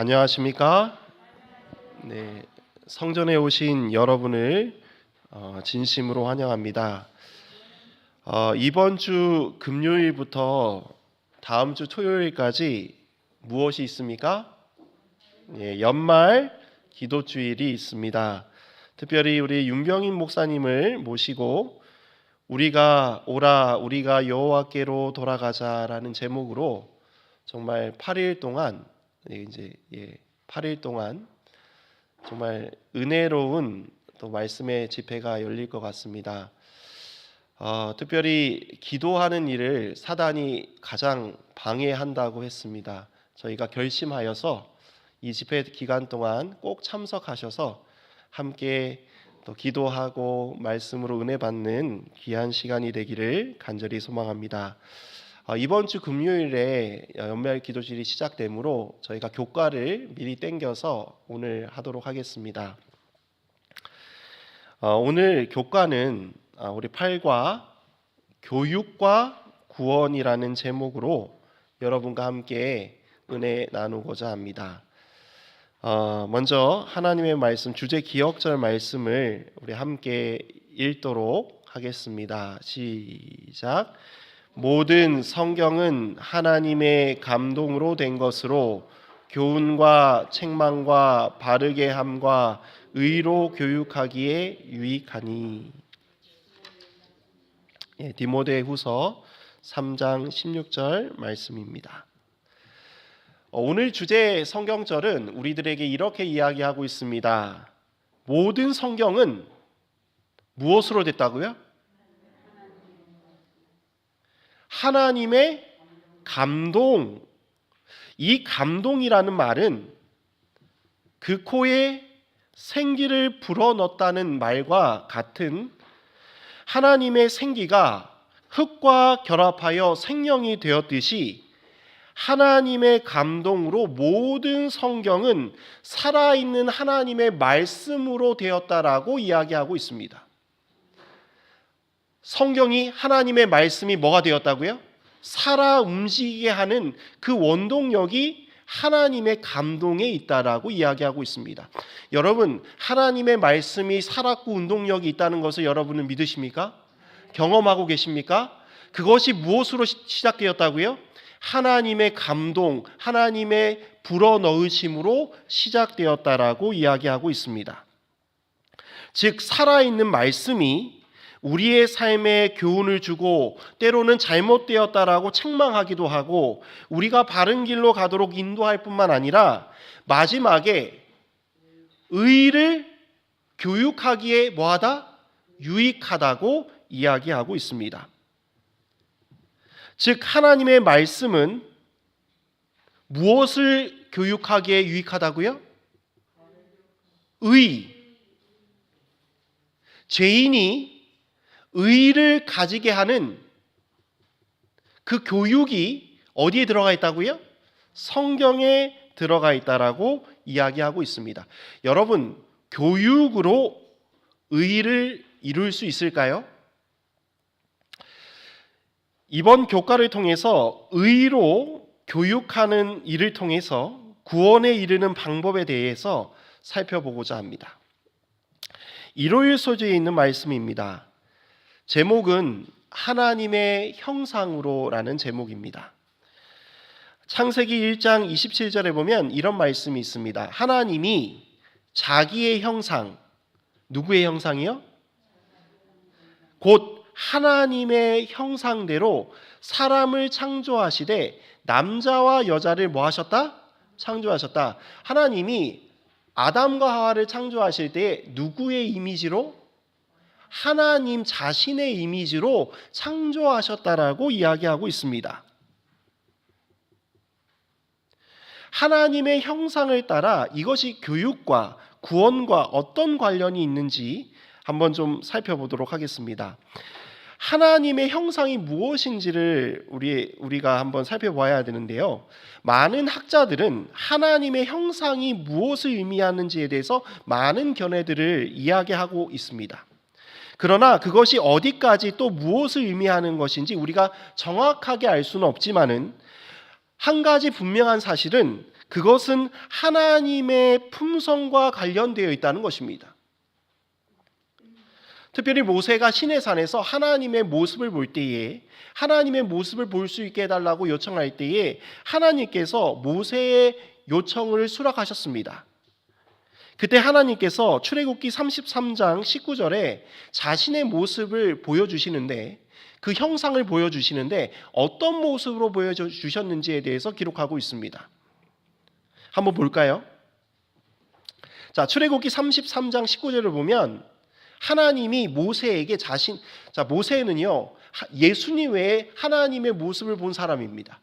안녕하십니까? 네, 성전에 오신 여러분을 진심으로 환영합니다. 이번 주 금요일부터 다음 주 토요일까지 무엇이 있습니까? 연말 기도주일이 있습니다. 특별히 우리 윤병인 목사님을 모시고 우리가 여호와께로 돌아가자라는 제목으로 정말 8일 동안 8일 동안 정말 은혜로운 또 말씀의 집회가 열릴 것 같습니다. 특별히 기도하는 일을 사단이 가장 방해한다고 했습니다. 저희가 결심하여서 이 집회 기간 동안 꼭 참석하셔서 함께 또 기도하고 말씀으로 은혜 받는 귀한 시간이 되기를 간절히 소망합니다. 이번 주 금요일에 연말 기도실이 시작되므로 저희가 교과를 미리 땡겨서 오늘 하도록 하겠습니다. 오늘 교과는 우리 8과 교육과 구원이라는 제목으로 여러분과 함께 은혜 나누고자 합니다. 먼저 하나님의 말씀 주제 기억절 말씀을 우리 함께 읽도록 하겠습니다. 시작. 모든 성경은 하나님의 감동으로 된 것으로 교훈과 책망과 바르게 함과 의로 교육하기에 유익하니. 디모데후서 3장 16절 말씀입니다. 오늘 주제 성경절은 우리들에게 이렇게 이야기하고 있습니다. 모든 성경은 무엇으로 됐다고요? 하나님의 감동. 이 감동이라는 말은 그 코에 생기를 불어넣었다는 말과 같은 하나님의 생기가 흙과 결합하여 생명이 되었듯이 하나님의 감동으로 모든 성경은 살아있는 하나님의 말씀으로 되었다라고 이야기하고 있습니다. 성경이 하나님의 말씀이 뭐가 되었다고요? 살아 움직이게 하는 그 원동력이 하나님의 감동에 있다라고 이야기하고 있습니다. 여러분, 하나님의 말씀이 살았고 운동력이 있다는 것을 여러분은 믿으십니까? 경험하고 계십니까? 그것이 무엇으로 시작되었다고요? 하나님의 감동, 하나님의 불어넣으심으로 시작되었다라고 이야기하고 있습니다. 즉, 살아있는 말씀이 우리의 삶에 교훈을 주고 때로는 잘못되었다라고 책망하기도 하고 우리가 바른 길로 가도록 인도할 뿐만 아니라 마지막에 의를 교육하기에 뭐하다? 유익하다고 이야기하고 있습니다. 즉 하나님의 말씀은 무엇을 교육하기에 유익하다고요? 의. 죄인이 의를 가지게 하는 그 교육이 어디에 들어가 있다고요? 성경에 들어가 있다라고 이야기하고 있습니다. 여러분, 교육으로 의를 이룰 수 있을까요? 이번 교과를 통해서 의로 교육하는 일을 통해서 구원에 이르는 방법에 대해서 살펴보고자 합니다. 일요일 소재에 있는 말씀입니다. 제목은 하나님의 형상으로라는 제목입니다. 창세기 1장 27절에 보면 이런 말씀이 있습니다. 하나님이 자기의 형상, 누구의 형상이요? 곧 하나님의 형상대로 사람을 창조하시되 남자와 여자를 뭐 하셨다? 창조하셨다. 하나님이 아담과 하와를 창조하실 때 누구의 이미지로? 하나님 자신의 이미지로 창조하셨다라고 이야기하고 있습니다. 하나님의 형상을 따라 이것이 교육과 구원과 어떤 관련이 있는지 한번 좀 살펴보도록 하겠습니다. 하나님의 형상이 무엇인지를 우리가 한번 살펴봐야 되는데요. 많은 학자들은 하나님의 형상이 무엇을 의미하는지에 대해서 많은 견해들을 이야기하고 있습니다. 그러나 그것이 어디까지 또 무엇을 의미하는 것인지 우리가 정확하게 알 수는 없지만은 한 가지 분명한 사실은 그것은 하나님의 품성과 관련되어 있다는 것입니다. 특별히 모세가 시내산에서 하나님의 모습을 볼 때에, 하나님의 모습을 볼 수 있게 해달라고 요청할 때에 하나님께서 모세의 요청을 수락하셨습니다. 그때 하나님께서 출애굽기 33장 19절에 자신의 모습을 보여주시는데, 그 형상을 보여주시는데 어떤 모습으로 보여주셨는지에 대해서 기록하고 있습니다. 한번 볼까요? 자, 출애굽기 33장 19절을 보면 하나님이 모세에게 모세는요, 예수님 외에 하나님의 모습을 본 사람입니다.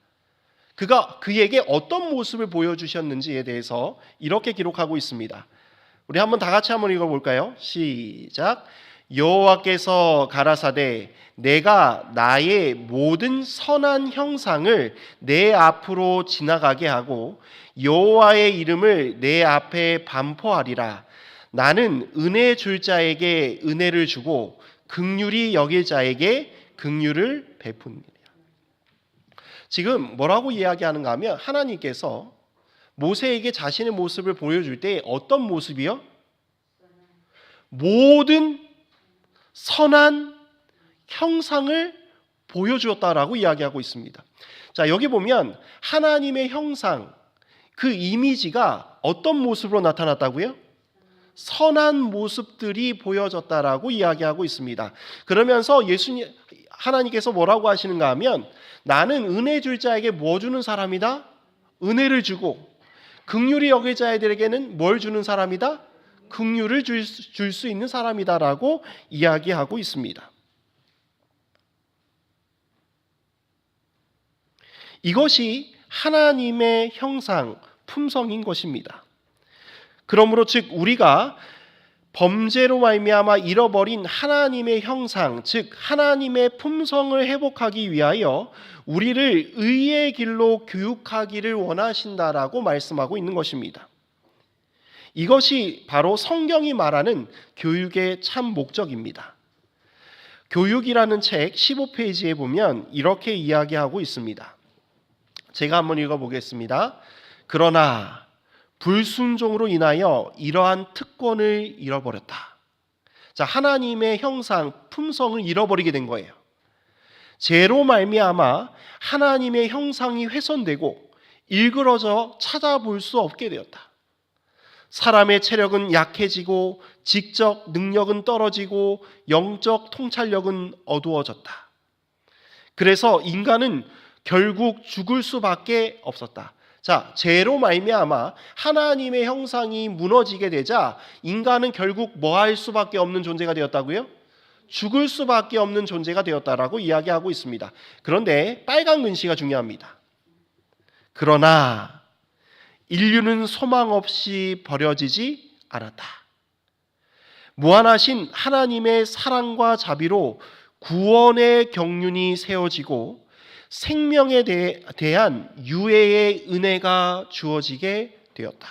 그에게 어떤 모습을 보여주셨는지에 대해서 이렇게 기록하고 있습니다. 우리 다 같이 한번 읽어볼까요? 시작. 여호와께서 가라사대 내가 나의 모든 선한 형상을 내 앞으로 지나가게 하고 여호와의 이름을 내 앞에 반포하리라. 나는 은혜 줄 자에게 은혜를 주고 긍휼히 여길 자에게 긍휼을 베푸니라. 지금 뭐라고 이야기하는가 하면 하나님께서 모세에게 자신의 모습을 보여줄 때 어떤 모습이요? 모든 선한 형상을 보여주었다라고 이야기하고 있습니다. 자, 여기 보면 하나님의 형상, 그 이미지가 어떤 모습으로 나타났다고요? 선한 모습들이 보여졌다라고 이야기하고 있습니다. 그러면서 하나님께서 뭐라고 하시는가 하면 나는 은혜 줄 자에게 뭐 주는 사람이다? 은혜를 주고 긍휼히 여길 자들에게는 뭘 주는 사람이다? 긍휼을 줄 수 있는 사람이다라고 이야기하고 있습니다. 이것이 하나님의 형상, 품성인 것입니다. 그러므로 즉 우리가 범죄로 말미암아 잃어버린 하나님의 형상, 즉 하나님의 품성을 회복하기 위하여 우리를 의의 길로 교육하기를 원하신다라고 말씀하고 있는 것입니다. 이것이 바로 성경이 말하는 교육의 참 목적입니다. 교육이라는 책 15페이지에 보면 이렇게 이야기하고 있습니다. 제가 한번 읽어보겠습니다. 그러나 불순종으로 인하여 이러한 특권을 잃어버렸다. 자, 하나님의 형상, 품성을 잃어버리게 된 거예요. 죄로 말미암아 하나님의 형상이 훼손되고 일그러져 찾아볼 수 없게 되었다. 사람의 체력은 약해지고 지적 능력은 떨어지고 영적 통찰력은 어두워졌다. 그래서 인간은 결국 죽을 수밖에 없었다. 자, 죄로 말미암아 하나님의 형상이 무너지게 되자 인간은 결국 뭐 할 수밖에 없는 존재가 되었다고요? 죽을 수밖에 없는 존재가 되었다라고 이야기하고 있습니다. 그런데 빨간 글씨가 중요합니다. 그러나 인류는 소망 없이 버려지지 않았다. 무한하신 하나님의 사랑과 자비로 구원의 경륜이 세워지고 생명에 대한 유해의 은혜가 주어지게 되었다.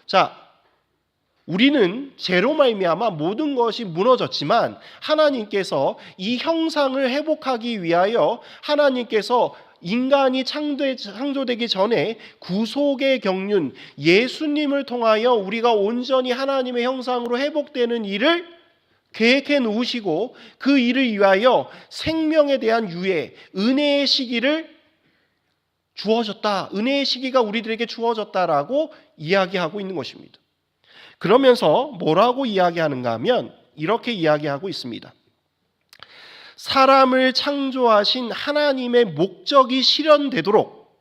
자, 우리는 죄로 말미암아 모든 것이 무너졌지만 하나님께서 이 형상을 회복하기 위하여 하나님께서 인간이 창조되기 전에 구속의 경륜, 예수님을 통하여 우리가 온전히 하나님의 형상으로 회복되는 일을 계획해 놓으시고 그 일을 위하여 생명에 대한 유예, 은혜의 시기를 주어졌다. 은혜의 시기가 우리들에게 주어졌다라고 이야기하고 있는 것입니다. 그러면서 뭐라고 이야기하는가 하면 이렇게 이야기하고 있습니다. 사람을 창조하신 하나님의 목적이 실현되도록,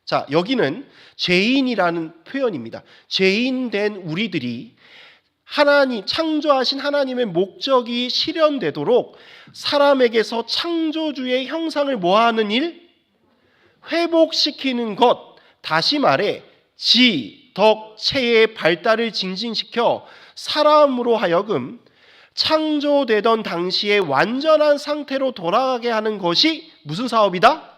자, 여기는 죄인이라는 표현입니다. 죄인된 우리들이 창조하신 하나님의 목적이 실현되도록 사람에게서 창조주의 형상을 모아하는 일, 회복시키는 것, 다시 말해 덕체의 발달을 증진시켜 사람으로 하여금 창조되던 당시의 완전한 상태로 돌아가게 하는 것이 무슨 사업이다?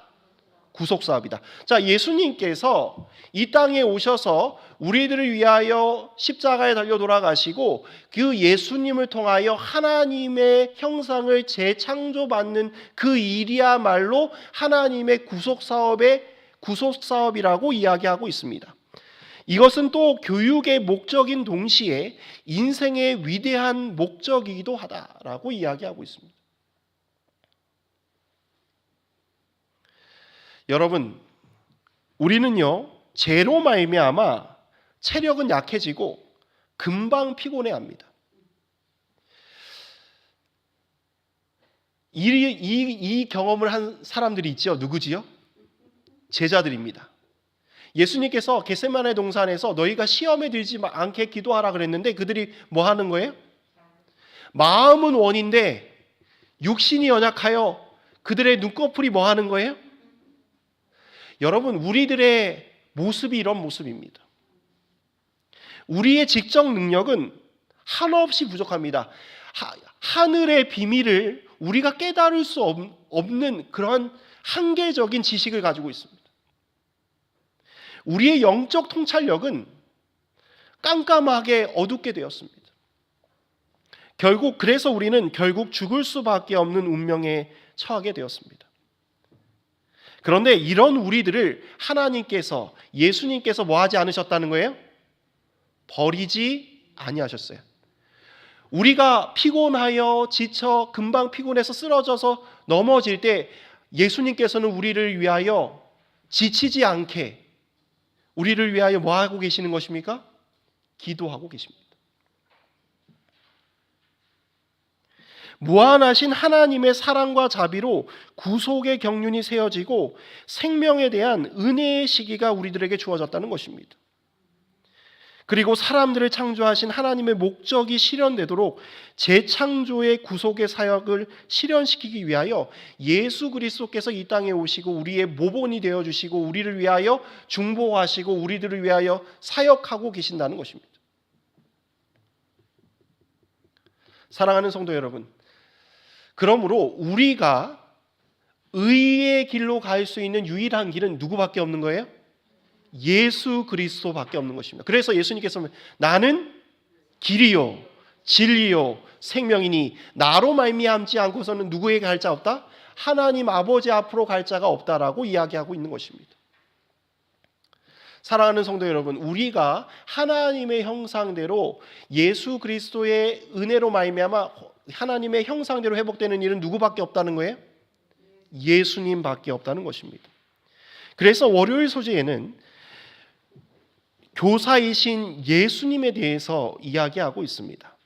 구속 사업이다. 자, 예수님께서 이 땅에 오셔서 우리들을 위하여 십자가에 달려 돌아가시고 그 예수님을 통하여 하나님의 형상을 재창조받는 그 일이야말로 하나님의 구속 사업의 구속 사업이라고 이야기하고 있습니다. 이것은 또 교육의 목적인 동시에 인생의 위대한 목적이기도 하다라고 이야기하고 있습니다. 여러분, 우리는요, 죄로 말미암아 체력은 약해지고 금방 피곤해합니다. 이 경험을 한 사람들이 있죠. 누구지요? 제자들입니다. 예수님께서 겟세마네 동산에서 너희가 시험에 들지 않게 기도하라 그랬는데 그들이 뭐 하는 거예요? 마음은 원인데 육신이 연약하여 그들의 눈꺼풀이 뭐 하는 거예요? 여러분, 우리들의 모습이 이런 모습입니다. 우리의 지적 능력은 한없이 부족합니다. 하늘의 비밀을 우리가 깨달을 수 없는 그런 한계적인 지식을 가지고 있습니다. 우리의 영적 통찰력은 깜깜하게 어둡게 되었습니다. 그래서 우리는 결국 죽을 수밖에 없는 운명에 처하게 되었습니다. 그런데 이런 우리들을 하나님께서, 예수님께서 뭐 하지 않으셨다는 거예요? 버리지 아니하셨어요. 우리가 피곤하여 지쳐 금방 피곤해서 쓰러져서 넘어질 때 예수님께서는 우리를 위하여 지치지 않게 우리를 위하여 뭐 하고 계시는 것입니까? 기도하고 계십니다. 무한하신 하나님의 사랑과 자비로 구속의 경륜이 세워지고 생명에 대한 은혜의 시기가 우리들에게 주어졌다는 것입니다. 그리고 사람들을 창조하신 하나님의 목적이 실현되도록 재창조의 구속의 사역을 실현시키기 위하여 예수 그리스도께서 이 땅에 오시고 우리의 모본이 되어주시고 우리를 위하여 중보하시고 우리들을 위하여 사역하고 계신다는 것입니다. 사랑하는 성도 여러분, 그러므로 우리가 의의 길로 갈 수 있는 유일한 길은 누구밖에 없는 거예요? 예수 그리스도밖에 없는 것입니다. 그래서 예수님께서 나는 길이요 진리요 생명이니 나로 말미암지 않고서는 누구에게 갈 자 없다? 하나님 아버지 앞으로 갈 자가 없다라고 이야기하고 있는 것입니다. 사랑하는 성도 여러분, 우리가 하나님의 형상대로 예수 그리스도의 은혜로 말미암아 하나님의 형상대로 회복되는 일은 누구밖에 없다는 거예요? 예수님밖에 없다는 것입니다. 그래서 월요일 소재에는 교사이신 예수님에 대해서 이야기하고 있습니다.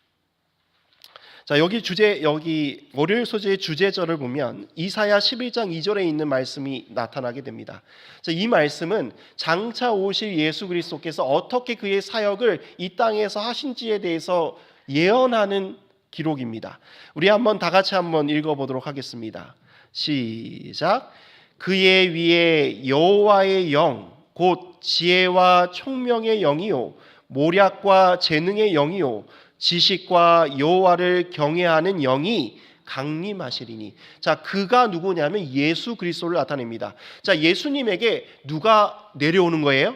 자, 여기 월요일 소재의 주제절을 보면 이사야 11장 2절에 있는 말씀이 나타나게 됩니다. 자, 이 말씀은 장차 오실 예수 그리스도께서 어떻게 그의 사역을 이 땅에서 하신지에 대해서 예언하는 기록입니다. 우리 다 같이 한번 읽어보도록 하겠습니다. 시작. 그의 위에 여호와의 영, 곧 지혜와 총명의 영이요 모략과 재능의 영이요 지식과 여호와를 경외하는 영이 강림하시리니. 자, 그가 누구냐면 예수 그리스도를 나타냅니다. 자, 예수님에게 누가 내려오는 거예요?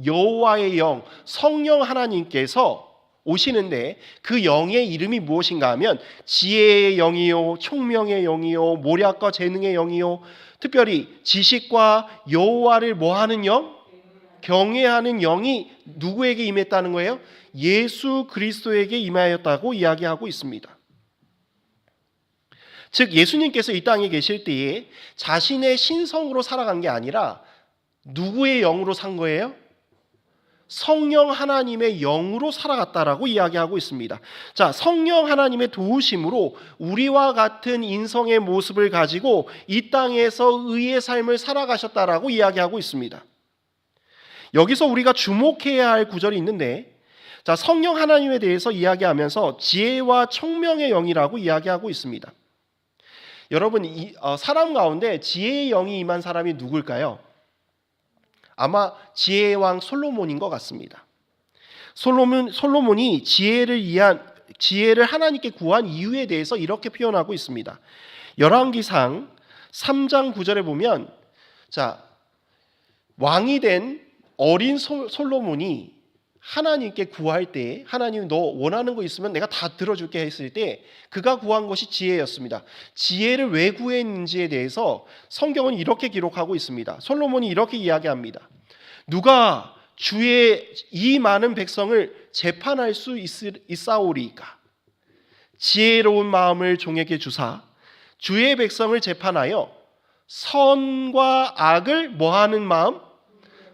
여호와의 영, 성령 하나님께서 오시는데 그 영의 이름이 무엇인가 하면 지혜의 영이요 총명의 영이요 모략과 재능의 영이요 특별히 지식과 여호와를 뭐하는 영? 경외하는 영이 누구에게 임했다는 거예요? 예수 그리스도에게 임하였다고 이야기하고 있습니다. 즉 예수님께서 이 땅에 계실 때에 자신의 신성으로 살아간 게 아니라 누구의 영으로 산 거예요? 성령 하나님의 영으로 살아갔다라고 이야기하고 있습니다. 자, 성령 하나님의 도우심으로 우리와 같은 인성의 모습을 가지고 이 땅에서 의의 삶을 살아가셨다라고 이야기하고 있습니다. 여기서 우리가 주목해야 할 구절이 있는데, 자, 성령 하나님에 대해서 이야기하면서 지혜와 총명의 영이라고 이야기하고 있습니다. 여러분, 사람 가운데 지혜의 영이 임한 사람이 누굴까요? 아마 지혜의 왕 솔로몬인 것 같습니다. 솔로몬이 지혜를 하나님께 구한 이유에 대해서 이렇게 표현하고 있습니다. 열왕기상 3장 9절에 보면, 자, 왕이 된 어린 솔로몬이 하나님께 구할 때 하나님 너 원하는 거 있으면 내가 다 들어줄게 했을 때 그가 구한 것이 지혜였습니다. 지혜를 왜 구했는지에 대해서 성경은 이렇게 기록하고 있습니다. 솔로몬이 이렇게 이야기합니다. 누가 주의 이 많은 백성을 재판할 수 있사오리이까? 지혜로운 마음을 종에게 주사 주의 백성을 재판하여 선과 악을 뭐하는 마음?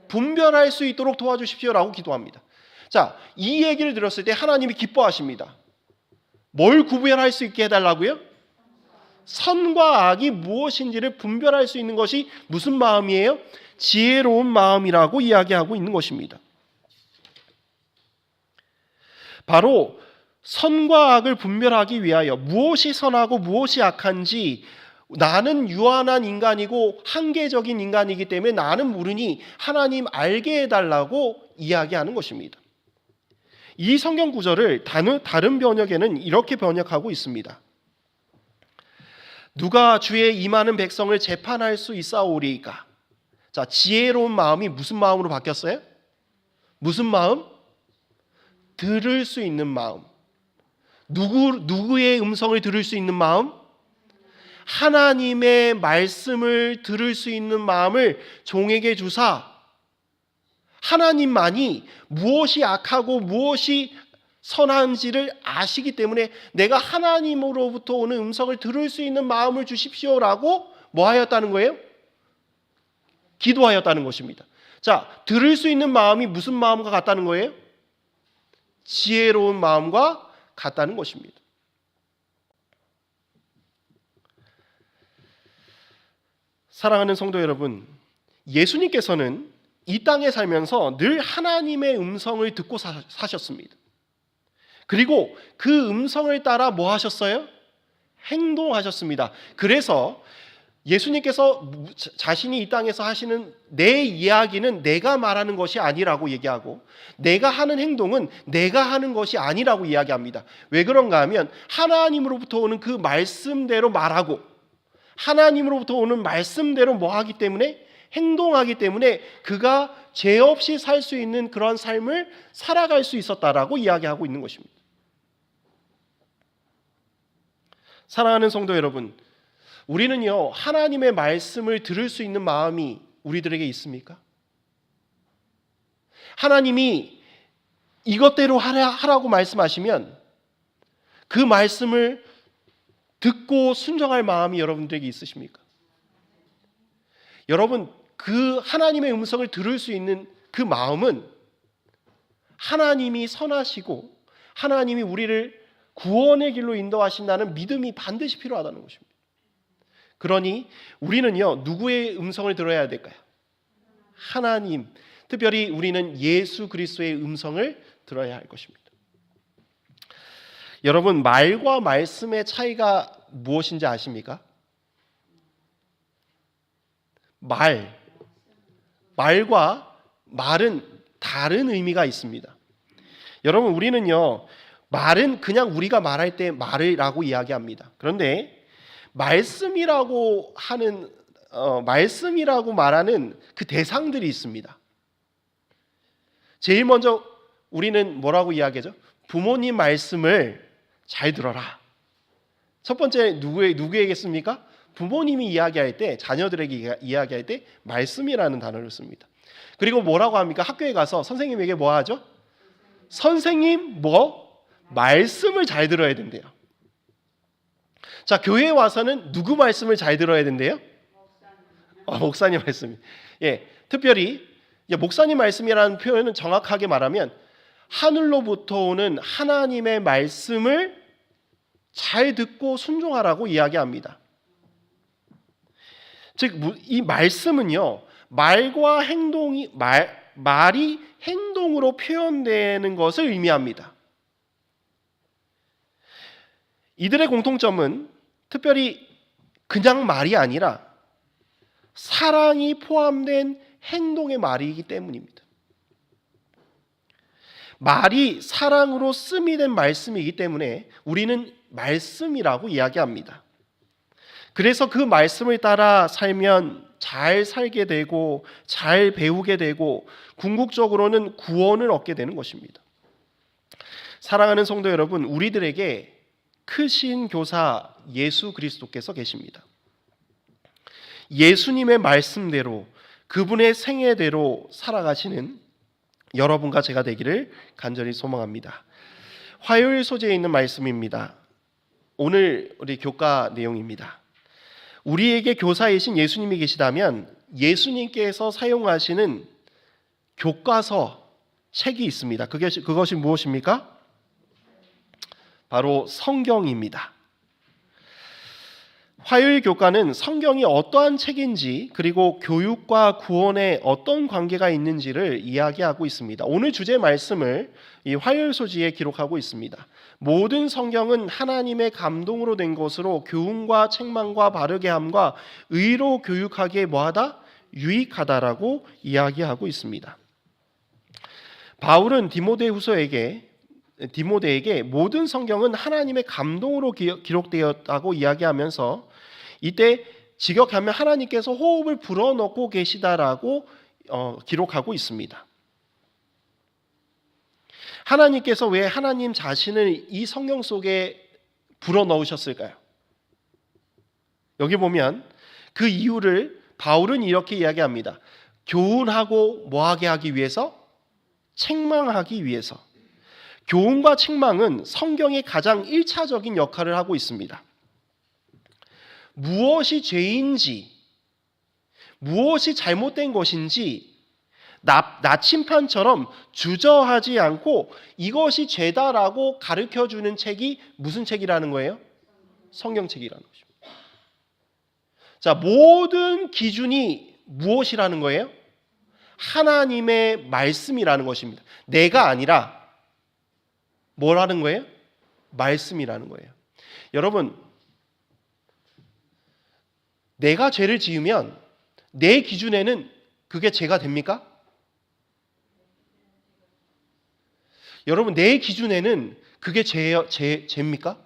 분별할 수 있도록 도와주십시오라고 기도합니다. 자, 이 얘기를 들었을 때 하나님이 기뻐하십니다. 뭘 구별할 수 있게 해달라고요? 선과 악이 무엇인지를 분별할 수 있는 것이 무슨 마음이에요? 지혜로운 마음이라고 이야기하고 있는 것입니다. 바로 선과 악을 분별하기 위하여 무엇이 선하고 무엇이 악한지 나는 유한한 인간이고 한계적인 인간이기 때문에 나는 모르니 하나님 알게 해달라고 이야기하는 것입니다. 이 성경 구절을 다른 번역에는 이렇게 번역하고 있습니다. 누가 주의 이 많은 백성을 재판할 수 있사오리이까? 자, 지혜로운 마음이 무슨 마음으로 바뀌었어요? 무슨 마음? 들을 수 있는 마음. 누구의 음성을 들을 수 있는 마음? 하나님의 말씀을 들을 수 있는 마음을 종에게 주사 하나님만이 무엇이 악하고 무엇이 선한지를 아시기 때문에 내가 하나님으로부터 오는 음성을 들을 수 있는 마음을 주십시오라고 뭐 하였다는 거예요? 기도하였다는 것입니다. 자, 들을 수 있는 마음이 무슨 마음과 같다는 거예요? 지혜로운 마음과 같다는 것입니다. 사랑하는 성도 여러분, 예수님께서는 이 땅에 살면서 늘 하나님의 음성을 듣고 사셨습니다. 그리고 그 음성을 따라 뭐 하셨어요? 행동하셨습니다. 그래서 예수님께서 자신이 이 땅에서 하시는 내 이야기는 내가 말하는 것이 아니라고 얘기하고 내가 하는 행동은 내가 하는 것이 아니라고 이야기합니다. 왜 그런가 하면 하나님으로부터 오는 그 말씀대로 말하고 하나님으로부터 오는 말씀대로 뭐 하기 때문에 행동하기 때문에 그가 죄 없이 살 수 있는 그런 삶을 살아갈 수 있었다라고 이야기하고 있는 것입니다. 사랑하는 성도 여러분, 우리는요 하나님의 말씀을 들을 수 있는 마음이 우리들에게 있습니까? 하나님이 이것대로 하라고 말씀하시면 그 말씀을 듣고 순종할 마음이 여러분들에게 있으십니까? 여러분, 그 하나님의 음성을 들을 수 있는 그 마음은 하나님이 선하시고 하나님이 우리를 구원의 길로 인도하신다는 믿음이 반드시 필요하다는 것입니다. 그러니 우리는요 누구의 음성을 들어야 될까요? 하나님, 특별히 우리는 예수 그리스도의 음성을 들어야 할 것입니다. 여러분, 말과 말씀의 차이가 무엇인지 아십니까? 말과 말은 다른 의미가 있습니다. 여러분, 우리는요 말은 그냥 우리가 말할 때 말이라고 이야기합니다. 그런데 말씀이라고 말하는 그 대상들이 있습니다. 제일 먼저 우리는 뭐라고 이야기하죠? 부모님 말씀을 잘 들어라. 첫 번째 누구에게습니까? 부모님이 이야기할 때, 자녀들에게 이야기할 때 말씀이라는 단어를 씁니다. 그리고 뭐라고 합니까? 학교에 가서 선생님에게 뭐 하죠? 선생님 말씀을 잘 들어야 된대요. 자, 교회에 와서는 누구 말씀을 잘 들어야 된대요? 목사님 말씀. 예, 특별히 목사님 말씀이라는 표현은 정확하게 말하면 하늘로부터 오는 하나님의 말씀을 잘 듣고 순종하라고 이야기합니다. 즉, 이 말씀은요, 말과 말이 행동으로 표현되는 것을 의미합니다. 이들의 공통점은 특별히 그냥 말이 아니라 사랑이 포함된 행동의 말이기 때문입니다. 말이 사랑으로 씀이 된 말씀이기 때문에 우리는 말씀이라고 이야기합니다. 그래서 그 말씀을 따라 살면 잘 살게 되고 잘 배우게 되고 궁극적으로는 구원을 얻게 되는 것입니다. 사랑하는 성도 여러분, 우리들에게 크신 교사 예수 그리스도께서 계십니다. 예수님의 말씀대로 그분의 생애대로 살아가시는 여러분과 제가 되기를 간절히 소망합니다. 화요일 소재에 있는 말씀입니다. 오늘 우리 교과 내용입니다. 우리에게 교사이신 예수님이 계시다면 예수님께서 사용하시는 교과서 책이 있습니다. 그것이 무엇입니까? 바로 성경입니다. 화요일 교과는 성경이 어떠한 책인지 그리고 교육과 구원에 어떤 관계가 있는지를 이야기하고 있습니다. 오늘 주제 말씀을 이 화요일 소지에 기록하고 있습니다. 모든 성경은 하나님의 감동으로 된 것으로 교훈과 책망과 바르게 함과 의로 교육하기에 뭐하다? 유익하다라고 이야기하고 있습니다. 바울은 디모데에게 모든 성경은 하나님의 감동으로 기록되었다고 이야기하면서 이때 직역하면 하나님께서 호흡을 불어넣고 계시다라고 기록하고 있습니다. 하나님께서 왜 하나님 자신을 이 성경 속에 불어넣으셨을까요? 여기 보면 그 이유를 바울은 이렇게 이야기합니다. 교훈하고 뭐하게 하기 위해서? 책망하기 위해서. 교훈과 책망은 성경의 가장 1차적인 역할을 하고 있습니다. 무엇이 죄인지, 무엇이 잘못된 것인지 나침판처럼 주저하지 않고 이것이 죄다라고 가르쳐주는 책이 무슨 책이라는 거예요? 성경책이라는 것입니다. 자, 모든 기준이 무엇이라는 거예요? 하나님의 말씀이라는 것입니다. 내가 아니라 뭐라는 거예요? 말씀이라는 거예요. 여러분, 내가 죄를 지으면 내 기준에는 그게 죄가 됩니까? 여러분, 내 기준에는 그게 죄입니까?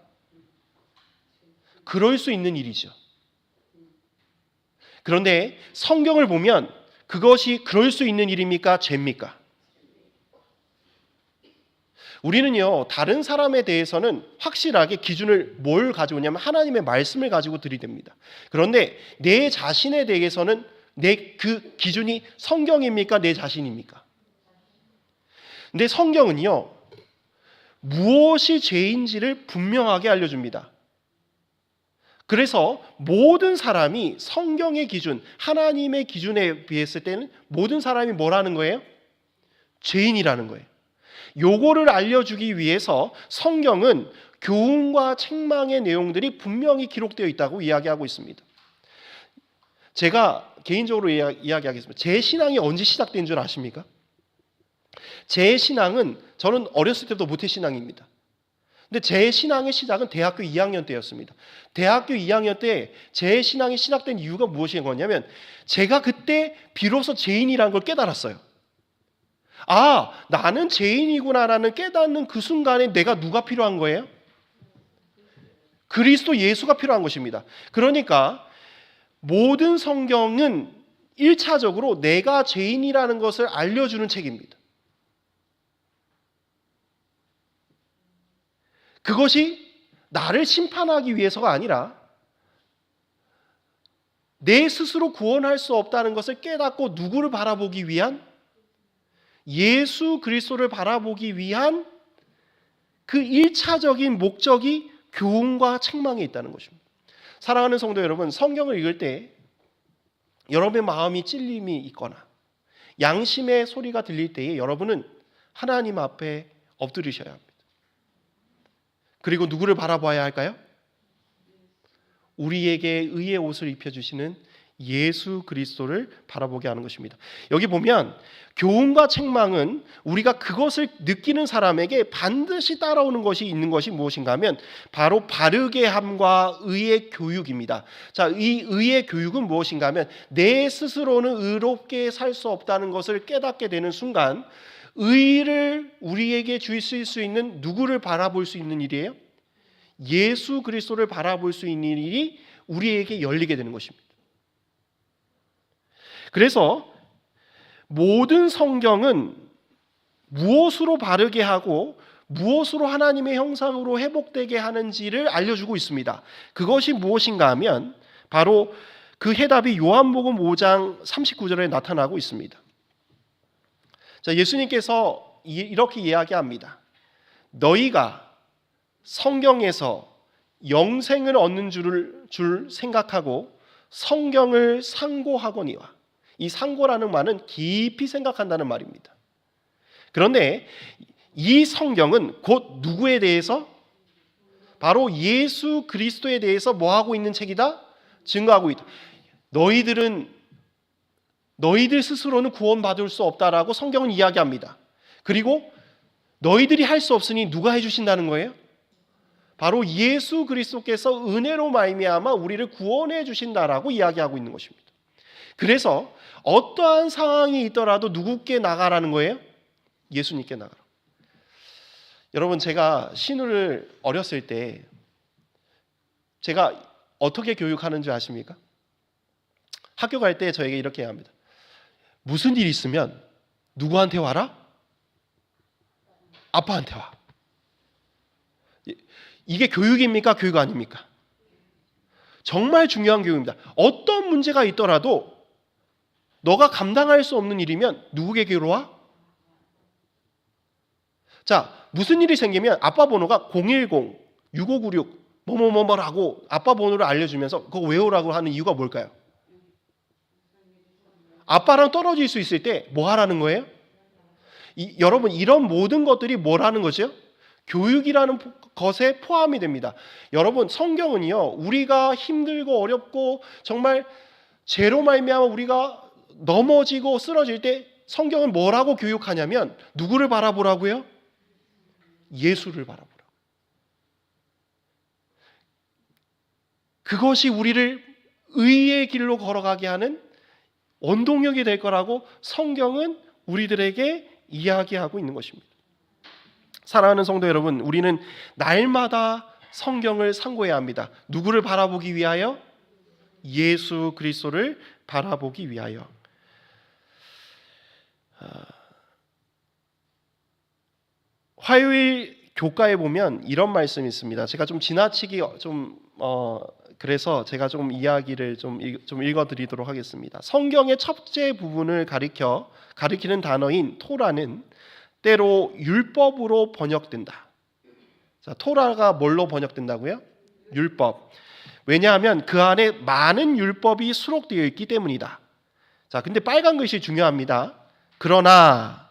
그럴 수 있는 일이죠. 그런데 성경을 보면 그것이 그럴 수 있는 일입니까? 죄입니까? 우리는요, 다른 사람에 대해서는 확실하게 기준을 뭘 가지고 있냐면 하나님의 말씀을 가지고 들이댑니다. 그런데 내 자신에 대해서는 내 그 기준이 성경입니까? 내 자신입니까? 근데 성경은요, 무엇이 죄인지를 분명하게 알려줍니다. 그래서 모든 사람이 성경의 기준, 하나님의 기준에 비했을 때는 모든 사람이 뭐라는 거예요? 죄인이라는 거예요. 요거를 알려주기 위해서 성경은 교훈과 책망의 내용들이 분명히 기록되어 있다고 이야기하고 있습니다. 제가 개인적으로 이야기하겠습니다. 제 신앙이 언제 시작된 줄 아십니까? 제 신앙은 저는 어렸을 때부터 모태신앙입니다. 근데 제 신앙의 시작은 대학교 2학년 때였습니다. 대학교 2학년 때 제 신앙이 시작된 이유가 무엇이었냐면 제가 그때 비로소 죄인이라는 걸 깨달았어요. 아, 나는 죄인이구나라는 깨닫는 그 순간에 내가 누가 필요한 거예요? 그리스도 예수가 필요한 것입니다. 그러니까 모든 성경은 1차적으로 내가 죄인이라는 것을 알려주는 책입니다. 그것이 나를 심판하기 위해서가 아니라 내 스스로 구원할 수 없다는 것을 깨닫고 누구를 바라보기 위한, 예수 그리스도를 바라보기 위한 그 1차적인 목적이 교훈과 책망에 있다는 것입니다. 사랑하는 성도 여러분, 성경을 읽을 때 여러분의 마음이 찔림이 있거나 양심의 소리가 들릴 때에 여러분은 하나님 앞에 엎드리셔야 합니다. 그리고 누구를 바라봐야 할까요? 우리에게 의의 옷을 입혀주시는 예수 그리스도를 바라보게 하는 것입니다. 여기 보면 교훈과 책망은 우리가 그것을 느끼는 사람에게 반드시 따라오는 것이 있는 것이 무엇인가 하면 바로 바르게 함과 의의 교육입니다. 자, 이 의의 교육은 무엇인가 하면 내 스스로는 의롭게 살 수 없다는 것을 깨닫게 되는 순간 의를 우리에게 주실 수 있는 누구를 바라볼 수 있는 일이에요? 예수 그리스도를 바라볼 수 있는 일이 우리에게 열리게 되는 것입니다. 그래서 모든 성경은 무엇으로 바르게 하고 무엇으로 하나님의 형상으로 회복되게 하는지를 알려주고 있습니다. 그것이 무엇인가 하면 바로 그 해답이 요한복음 5장 39절에 나타나고 있습니다. 자, 예수님께서 이렇게 이야기합니다. 너희가 성경에서 영생을 얻는 줄 생각하고 성경을 상고하거니와. 이 상고라는 말은 깊이 생각한다는 말입니다. 그런데 이 성경은 곧 누구에 대해서? 바로 예수 그리스도에 대해서 뭐하고 있는 책이다? 증거하고 있다. 너희들 스스로는 구원받을 수 없다라고 성경은 이야기합니다. 그리고 너희들이 할 수 없으니 누가 해주신다는 거예요? 바로 예수 그리스도께서 은혜로 말미암아 우리를 구원해 주신다라고 이야기하고 있는 것입니다. 그래서 어떠한 상황이 있더라도 누구께 나가라는 거예요? 예수님께 나가라. 여러분, 제가 신우를 어렸을 때 제가 어떻게 교육하는 줄 아십니까? 학교 갈 때 저에게 이렇게 합니다. 무슨 일 있으면 누구한테 와라? 아빠한테 와. 이게 교육입니까? 교육 아닙니까? 정말 중요한 교육입니다. 어떤 문제가 있더라도 너가 감당할 수 없는 일이면 누구에게로 와? 자, 무슨 일이 생기면 아빠 번호가 010-6596 뭐뭐뭐라고 아빠 번호를 알려주면서 그거 외우라고 하는 이유가 뭘까요? 아빠랑 떨어질 수 있을 때 뭐 하라는 거예요? 여러분, 이런 모든 것들이 뭐라는 거죠? 교육이라는 것에 포함이 됩니다. 여러분, 성경은요, 우리가 힘들고 어렵고 정말 죄로 말미암아 우리가 넘어지고 쓰러질 때 성경은 뭐라고 교육하냐면 누구를 바라보라고요? 예수를 바라보라고. 그것이 우리를 의의 길로 걸어가게 하는 원동력이 될 거라고 성경은 우리들에게 이야기하고 있는 것입니다. 사랑하는 성도 여러분, 우리는 날마다 성경을 상고해야 합니다. 누구를 바라보기 위하여? 예수 그리스도를 바라보기 위하여. 화요일 교과에 보면 이런 말씀이 있습니다. 제가 좀 지나치기 그래서 제가 좀 이야기를 좀 읽어드리도록 하겠습니다. 성경의 첫째 부분을 가리키는 단어인 토라는 때로 율법으로 번역된다. 자, 토라가 뭘로 번역된다고요? 율법. 왜냐하면 그 안에 많은 율법이 수록되어 있기 때문이다. 자, 근데 빨간 글씨 중요합니다. 그러나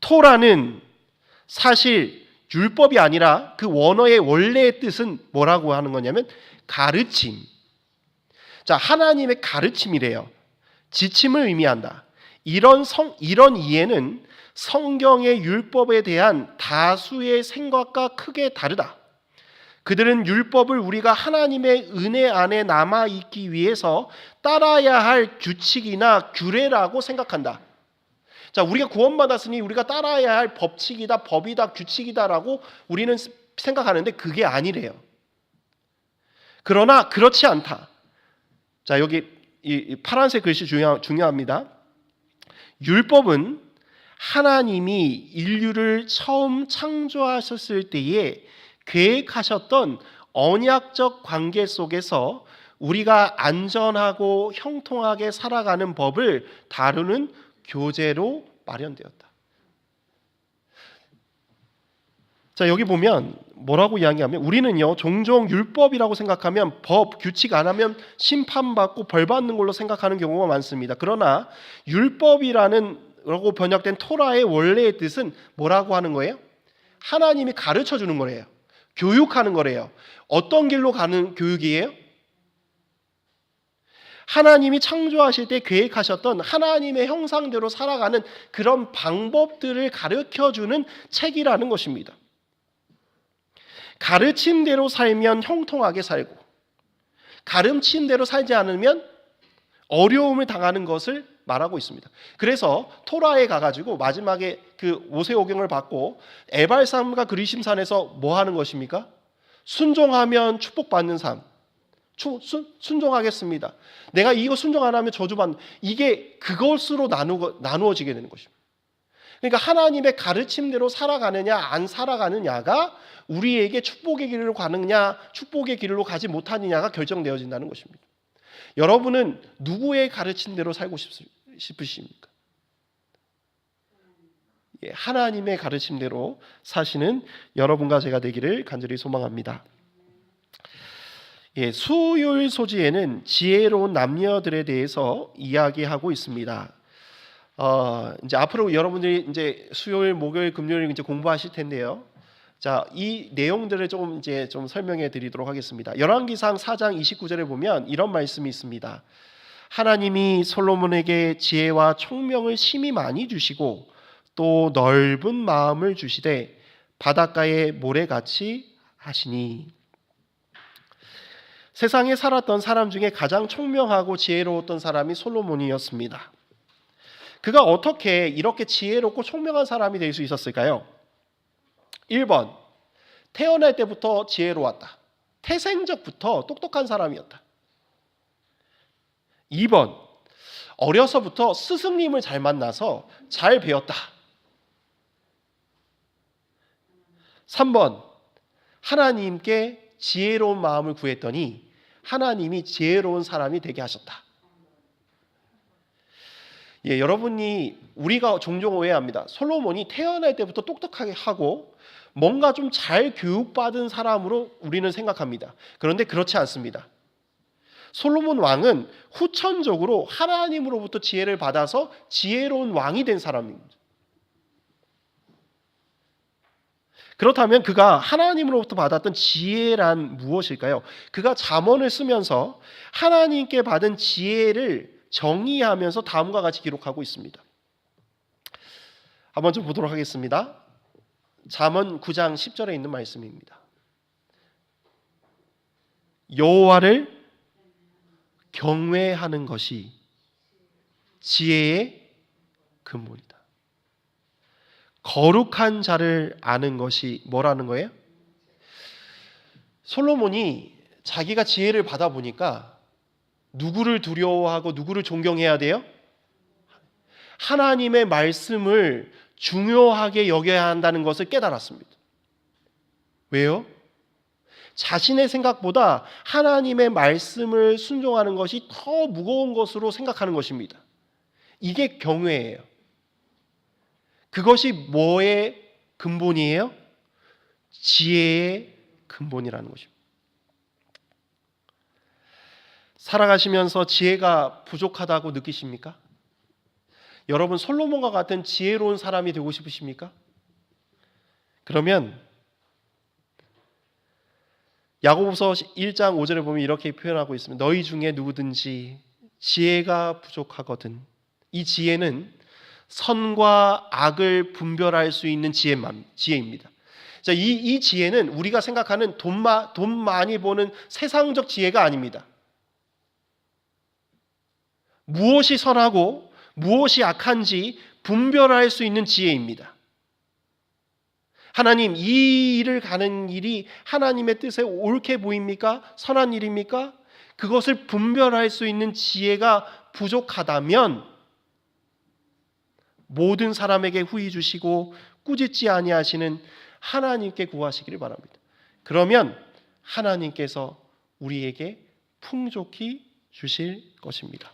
토라는 사실 율법이 아니라 그 원어의 원래의 뜻은 뭐라고 하는 거냐면 가르침. 자, 하나님의 가르침이래요. 지침을 의미한다. 이런 이해는 성경의 율법에 대한 다수의 생각과 크게 다르다. 그들은 율법을 우리가 하나님의 은혜 안에 남아 있기 위해서 따라야 할 규칙이나 규례라고 생각한다. 자, 우리가 구원받았으니 우리가 따라야 할 법칙이다, 법이다, 규칙이다라고 우리는 생각하는데 그게 아니래요. 그러나 그렇지 않다. 자, 여기 이 파란색 글씨 중요합니다. 율법은 하나님이 인류를 처음 창조하셨을 때에 계획하셨던 언약적 관계 속에서 우리가 안전하고 형통하게 살아가는 법을 다루는 교재로 마련되었다. 자, 여기 보면 뭐라고 이야기하면 우리는요, 종종 율법이라고 생각하면 법, 규칙 안 하면 심판받고 벌 받는 걸로 생각하는 경우가 많습니다. 그러나 율법이라고 번역된 토라의 원래의 뜻은 뭐라고 하는 거예요? 하나님이 가르쳐 주는 거래요. 교육하는 거래요. 어떤 길로 가는 교육이에요? 하나님이 창조하실 때 계획하셨던 하나님의 형상대로 살아가는 그런 방법들을 가르쳐주는 책이라는 것입니다. 가르침대로 살면 형통하게 살고 가르침대로 살지 않으면 어려움을 당하는 것을 말하고 있습니다. 그래서 토라에 가가지고 마지막에 그 모세오경을 받고 에발산과 그리심산에서 뭐 하는 것입니까? 순종하면 축복받는 삶, 순종하겠습니다. 내가 이거 순종 안 하면 저주받는, 이게 그것으로 나누어지게 되는 것입니다. 그러니까 하나님의 가르침대로 살아가느냐 안 살아가느냐가 우리에게 축복의 길로 가느냐 축복의 길로 가지 못하느냐가 결정되어진다는 것입니다. 여러분은 누구의 가르침대로 살고 싶으십니까? 예, 하나님의 가르침대로 사시는 여러분과 제가 되기를 간절히 소망합니다. 예, 수요일 소지에는 지혜로운 남녀들에 대해서 이야기하고 있습니다. 이제 앞으로 여러분들이 이제 수요일, 목요일, 금요일 이제 공부하실 텐데요. 자, 이 내용들을 좀 설명해 드리도록 하겠습니다. 열왕기상 4장 29절에 보면 이런 말씀이 있습니다. 하나님이 솔로몬에게 지혜와 총명을 심히 많이 주시고 또 넓은 마음을 주시되 바닷가의 모래같이 하시니. 세상에 살았던 사람 중에 가장 총명하고 지혜로웠던 사람이 솔로몬이었습니다. 그가 어떻게 이렇게 지혜롭고 총명한 사람이 될 수 있었을까요? 1번, 태어날 때부터 지혜로웠다. 태생적부터 똑똑한 사람이었다. 2번, 어려서부터 스승님을 잘 만나서 잘 배웠다. 3번, 하나님께 지혜로운 마음을 구했더니 하나님이 지혜로운 사람이 되게 하셨다. 예, 우리가 종종 오해합니다. 솔로몬이 태어날 때부터 똑똑하게 하고 뭔가 좀 잘 교육받은 사람으로 우리는 생각합니다. 그런데 그렇지 않습니다. 솔로몬 왕은 후천적으로 하나님으로부터 지혜를 받아서 지혜로운 왕이 된 사람입니다. 그렇다면 그가 하나님으로부터 받았던 지혜란 무엇일까요? 그가 잠언을 쓰면서 하나님께 받은 지혜를 정의하면서 다음과 같이 기록하고 있습니다. 한번 좀 보도록 하겠습니다. 잠언 9장 10절에 있는 말씀입니다. 여호와를 경외하는 것이 지혜의 근본이다. 거룩한 자를 아는 것이 뭐라는 거예요? 솔로몬이 자기가 지혜를 받아 보니까 누구를 두려워하고 누구를 존경해야 돼요? 하나님의 말씀을 중요하게 여겨야 한다는 것을 깨달았습니다. 왜요? 자신의 생각보다 하나님의 말씀을 순종하는 것이 더 무거운 것으로 생각하는 것입니다. 이게 경외예요. 그것이 뭐의 근본이에요? 지혜의 근본이라는 것입니다. 살아가시면서 지혜가 부족하다고 느끼십니까? 여러분 솔로몬과 같은 지혜로운 사람이 되고 싶으십니까? 그러면 야고보서 1장 5절에 보면 이렇게 표현하고 있습니다. 너희 중에 누구든지 지혜가 부족하거든. 이 지혜는 선과 악을 분별할 수 있는 지혜입니다. 자, 이 지혜는 우리가 생각하는 돈 많이 버는 세상적 지혜가 아닙니다. 무엇이 선하고 무엇이 악한지 분별할 수 있는 지혜입니다. 하나님, 이 일을 가는 일이 하나님의 뜻에 옳게 보입니까? 선한 일입니까? 그것을 분별할 수 있는 지혜가 부족하다면 모든 사람에게 후히 주시고 꾸짖지 아니하시는 하나님께 구하시기를 바랍니다. 그러면 하나님께서 우리에게 풍족히 주실 것입니다.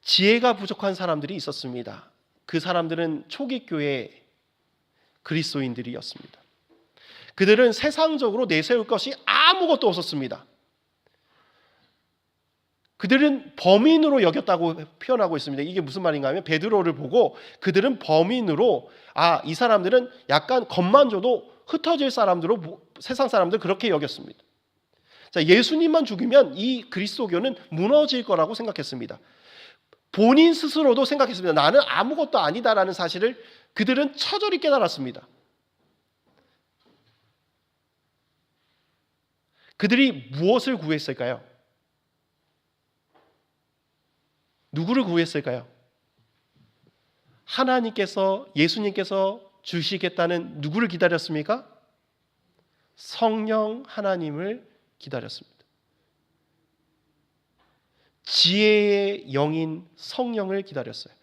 지혜가 부족한 사람들이 있었습니다. 그 사람들은 초기 교회 그리스도인들이었습니다. 그들은 세상적으로 내세울 것이 아무것도 없었습니다. 그들은 범인으로 여겼다고 표현하고 있습니다. 이게 무슨 말인가 하면 베드로를 보고 그들은 범인으로, 이 사람들은 약간 겁만 줘도 흩어질 사람들로 세상 사람들 그렇게 여겼습니다. 자, 예수님만 죽이면 이 그리스도교는 무너질 거라고 생각했습니다. 본인 스스로도 생각했습니다. 나는 아무것도 아니다라는 사실을 그들은 처절히 깨달았습니다. 그들이 무엇을 구했을까요? 누구를 구했을까요? 하나님께서, 예수님께서 주시겠다는 누구를 기다렸습니까? 성령 하나님을 기다렸습니다. 지혜의 영인 성령을 기다렸어요.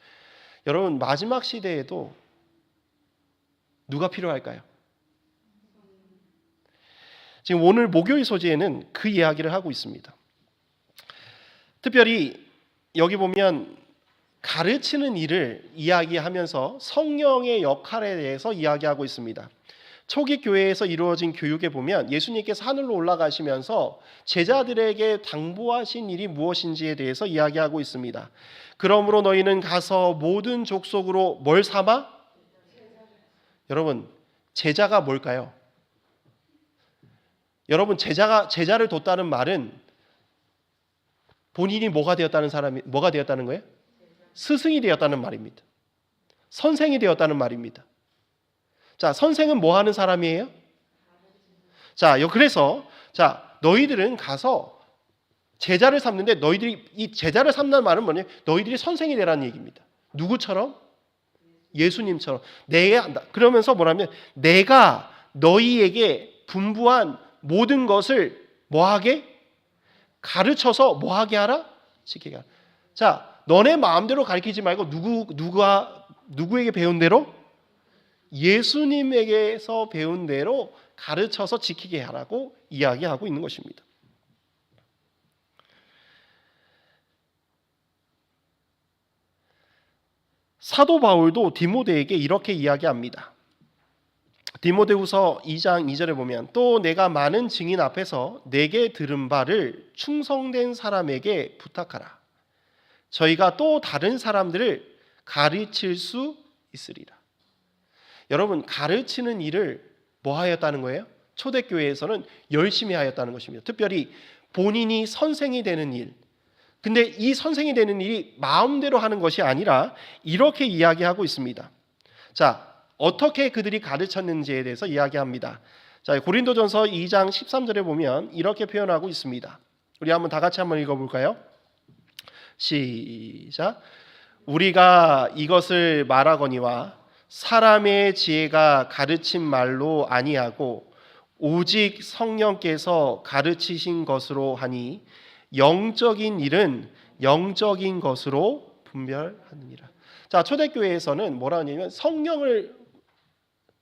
여러분, 마지막 시대에도 누가 필요할까요? 지금 오늘 목요일 소재에는 그 이야기를 하고 있습니다. 특별히 여기 보면 가르치는 일을 이야기하면서 성령의 역할에 대해서 이야기하고 있습니다. 초기 교회에서 이루어진 교육에 보면 예수님께서 하늘로 올라가시면서 제자들에게 당부하신 일이 무엇인지에 대해서 이야기하고 있습니다. 그러므로 너희는 가서 모든 족속으로 뭘 삼아? 여러분, 제자가 뭘까요? 여러분, 제자를 뒀다는 말은 본인이 뭐가 되었다는 거예요? 스승이 되었다는 말입니다. 선생이 되었다는 말입니다. 자, 선생은 뭐 하는 사람이에요? 자, 그래서 너희들은 가서 제자를 삼는데, 너희들이 이 제자를 삼는 말은 뭐냐? 너희들이 선생이 되라는 얘기입니다. 누구처럼? 예수님처럼. 그러면서 뭐냐면, 내가 너희에게 분부한 모든 것을 뭐하게? 가르쳐서 뭐하게 하라? 지키게 하라. 자, 너네 마음대로 가르치지 말고 누구에게 배운 대로? 예수님에게서 배운 대로 가르쳐서 지키게 하라고 이야기하고 있는 것입니다. 사도 바울도 디모데에게 이렇게 이야기합니다. 디모데후서 2장 2절에 보면, 또 내가 많은 증인 앞에서 내게 들은 바를 충성된 사람에게 부탁하라. 저희가 또 다른 사람들을 가르칠 수 있으리라. 여러분, 가르치는 일을 뭐 하였다는 거예요? 초대교회에서는 열심히 하였다는 것입니다. 특별히 본인이 선생이 되는 일. 근데 이 선생이 되는 일이 마음대로 하는 것이 아니라 이렇게 이야기하고 있습니다. 자, 어떻게 그들이 가르쳤는지에 대해서 이야기합니다. 자, 고린도전서 2장 13절에 보면 이렇게 표현하고 있습니다. 우리 다 같이 한번 읽어볼까요? 시작. 우리가 이것을 말하거니와 사람의 지혜가 가르친 말로 아니하고 오직 성령께서 가르치신 것으로 하니 영적인 일은 영적인 것으로 분별하느니라. 자, 초대교회에서는 뭐라 하냐면 성령을,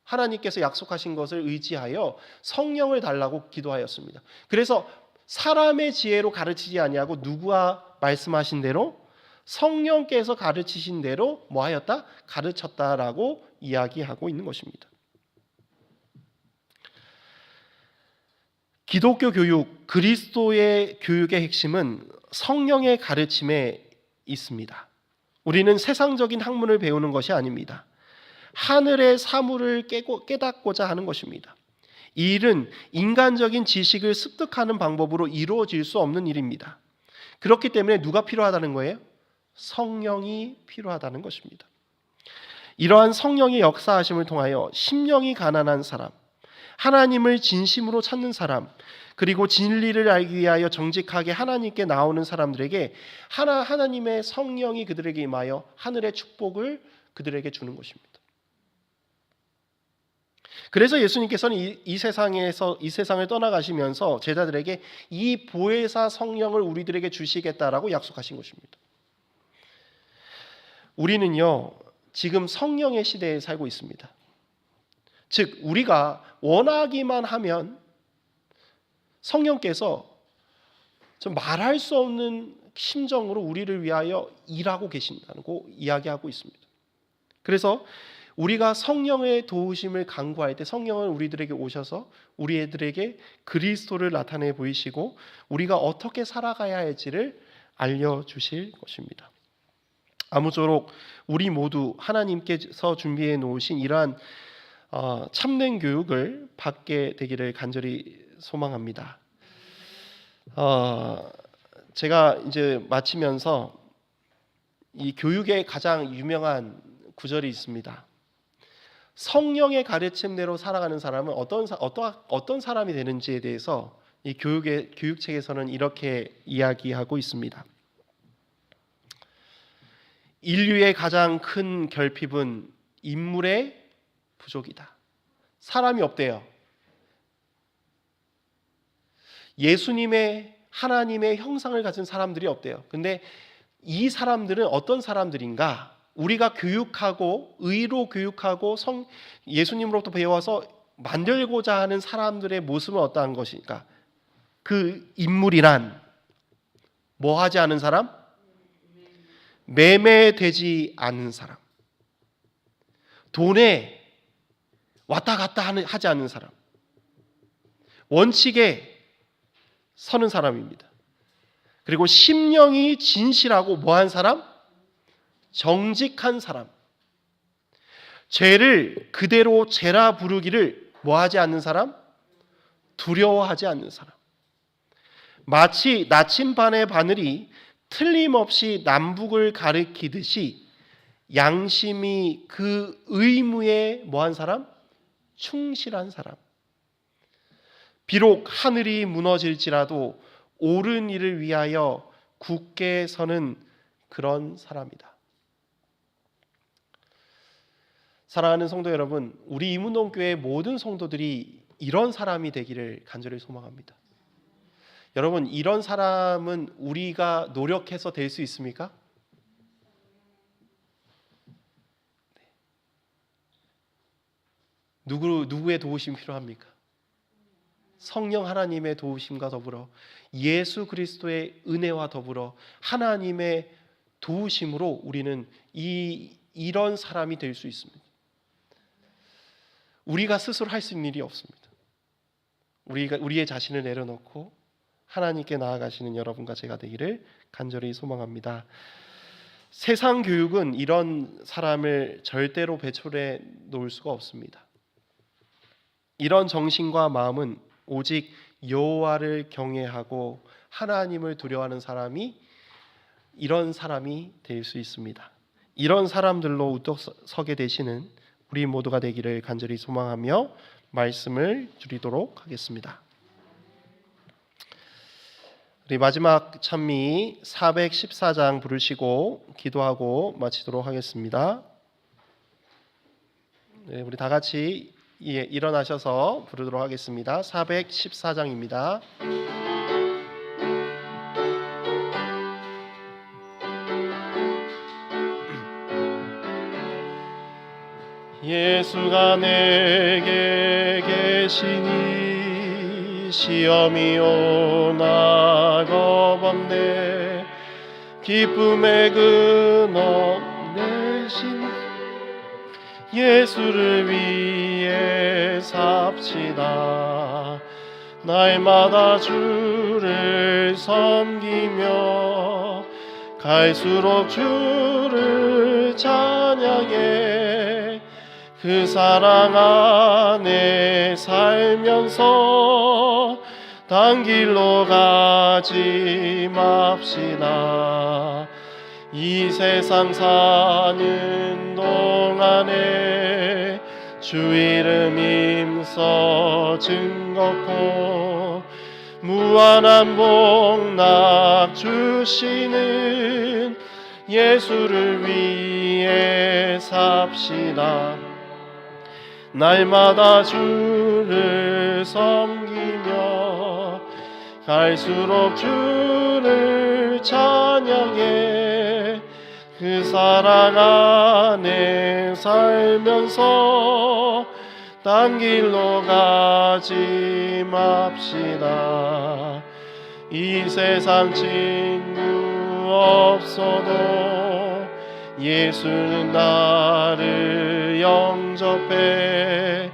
하나님께서 약속하신 것을 의지하여 성령을 달라고 기도하였습니다. 그래서 사람의 지혜로 가르치지 아니하고 누구와 말씀하신 대로? 성령께서 가르치신 대로 뭐 하였다? 가르쳤다라고 이야기하고 있는 것입니다. 기독교 교육, 그리스도의 교육의 핵심은 성령의 가르침에 있습니다. 우리는 세상적인 학문을 배우는 것이 아닙니다. 하늘의 사물을 깨닫고자 하는 것입니다. 이 일은 인간적인 지식을 습득하는 방법으로 이루어질 수 없는 일입니다. 그렇기 때문에 누가 필요하다는 거예요? 성령이 필요하다는 것입니다. 이러한 성령의 역사하심을 통하여 심령이 가난한 사람, 하나님을 진심으로 찾는 사람, 그리고 진리를 알기 위하여 정직하게 하나님께 나오는 사람들에게 하나님의 성령이 그들에게 임하여 하늘의 축복을 그들에게 주는 것입니다. 그래서 예수님께서는 이 세상을 떠나가시면서 제자들에게 이 보혜사 성령을 우리들에게 주시겠다라고 약속하신 것입니다. 우리는요, 지금 성령의 시대에 살고 있습니다. 즉, 우리가 원하기만 하면 성령께서 좀 말할 수 없는 심정으로 우리를 위하여 일하고 계신다고 이야기하고 있습니다. 그래서 우리가 성령의 도우심을 간구할 때 성령은 우리들에게 오셔서 우리들에게 그리스도를 나타내 보이시고 우리가 어떻게 살아가야 할지를 알려주실 것입니다. 아무쪼록 우리 모두 하나님께서 준비해 놓으신 이러한 참된 교육을 받게 되기를 간절히 소망합니다. 제가 이제 마치면서 이 교육의 가장 유명한 구절이 있습니다. 성령의 가르침대로 살아가는 사람은 어떤 사람이 되는지에 대해서 이 교육책에서는 이렇게 이야기하고 있습니다. 인류의 가장 큰 결핍은 인물의 부족이다. 사람이 없대요. 예수님의 하나님의 형상을 가진 사람들이 없대요. 근데 이 사람들은 어떤 사람들인가? 우리가 교육하고 의로 교육하고 예수님으로부터 배워서 만들고자 하는 사람들의 모습은 어떠한 것인가? 그 인물이란 뭐 하지 않은 사람? 매매되지 않는 사람. 돈에 왔다 갔다 하지 않는 사람. 원칙에 서는 사람입니다. 그리고 심령이 진실하고 뭐한 사람? 정직한 사람. 죄를 그대로 죄라 부르기를 뭐하지 않는 사람? 두려워하지 않는 사람. 마치 나침반의 바늘이 틀림없이 남북을 가리키듯이 양심이 그 의무에 뭐한 사람? 충실한 사람. 비록 하늘이 무너질지라도 옳은 일을 위하여 굳게 서는 그런 사람이다. 사랑하는 성도 여러분, 우리 이문동교회 모든 성도들이 이런 사람이 되기를 간절히 소망합니다. 여러분, 이런 사람은 우리가 노력해서 될 수 있습니까? 누구의 도우심이 필요합니까? 성령 하나님의 도우심과 더불어 예수 그리스도의 은혜와 더불어 하나님의 도우심으로 우리는 이런 사람이 될 수 있습니다. 우리가 스스로 할 수 있는 일이 없습니다. 우리의 자신을 내려놓고 하나님께 나아가시는 여러분과 제가 되기를 간절히 소망합니다. 세상 교육은 이런 사람을 절대로 배출해 놓을 수가 없습니다. 이런 정신과 마음은 오직 여호와를 경외하고 하나님을 두려워하는 사람이 이런 사람이 될 수 있습니다. 이런 사람들로 우뚝 서게 되시는 우리 모두가 되기를 간절히 소망하며 말씀을 드리도록 하겠습니다. 우리 마지막 찬미 414장 부르시고 기도하고 마치도록 하겠습니다. 네, 우리 다 같이 일어나셔서 부르도록 하겠습니다. 414장입니다. 예수가 내게 계시니 시험이 오나 겁없네. 기쁨의 근원 되신 예수를 위해 삽시다. 날마다 주를 섬기며 갈수록 주를 찬양해 그 사랑 안에 살면서 딴 길로 가지 맙시다. 이 세상 사는 동안에 주 이름 힘써 증거코 무한한 복락 주시는 예수를 위해 삽시다. 날마다 주를 섬기며 갈수록 주를 찬양해 그 사랑 안에 살면서 딴 길로 가지 맙시다. 이 세상 친구 없어도 예수는 나를 영접해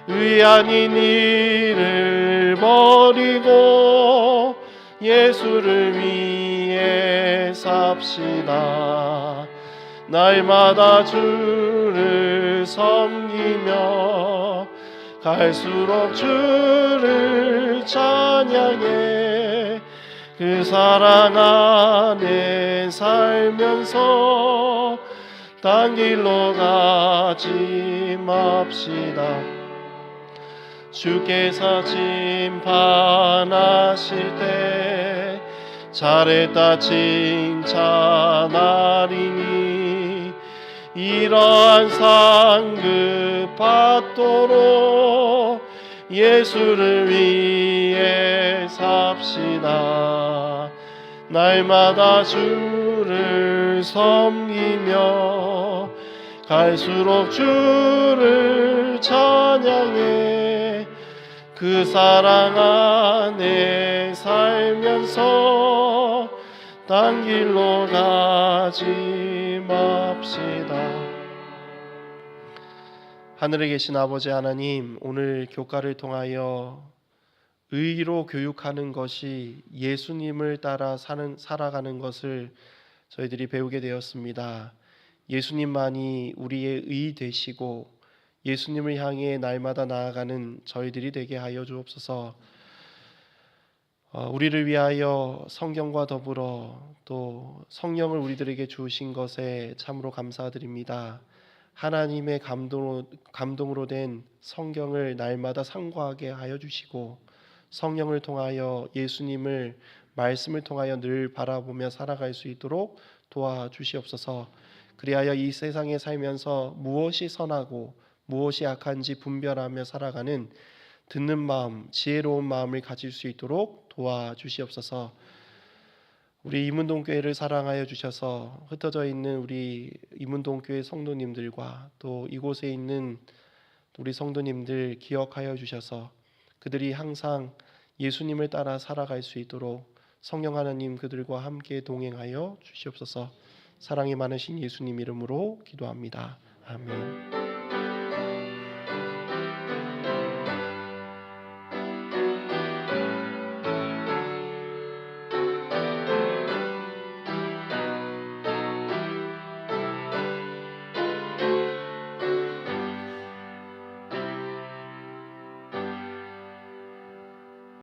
의 아닌 일을 버리고 예수를 위해 삽시다. 날마다 주를 섬기며 갈수록 주를 찬양해 그 사랑 안에 살면서 딴 길로 가지 맙시다. 주께서 심판하실 때 잘했다 칭찬하리니 이러한 상급 받도록 예수를 위해 사 합시다. 날마다 주를 섬기며 갈수록 주를 찬양해 그 사랑 안에 살면서 딴 길로 가지 맙시다. 하늘에 계신 아버지 하나님, 오늘 교과를 통하여 의로 교육하는 것이 예수님을 따라 살아가는 것을 저희들이 배우게 되었습니다. 예수님만이 우리의 의 되시고 예수님을 향해 날마다 나아가는 저희들이 되게 하여 주옵소서. 우리를 위하여 성경과 더불어 또 성령을 우리들에게 주신 것에 참으로 감사드립니다. 하나님의 감동으로 된 성경을 날마다 상고하게 하여 주시고 성령을 통하여 예수님을 말씀을 통하여 늘 바라보며 살아갈 수 있도록 도와주시옵소서. 그리하여 이 세상에 살면서 무엇이 선하고 무엇이 악한지 분별하며 살아가는 듣는 마음, 지혜로운 마음을 가질 수 있도록 도와주시옵소서. 우리 이문동교회를 사랑하여 주셔서 흩어져 있는 우리 이문동교회 성도님들과 또 이곳에 있는 우리 성도님들 기억하여 주셔서 그들이 항상 예수님을 따라 살아갈 수 있도록 성령 하나님 그들과 함께 동행하여 주시옵소서. 사랑이 많으신 예수님 이름으로 기도합니다. 아멘.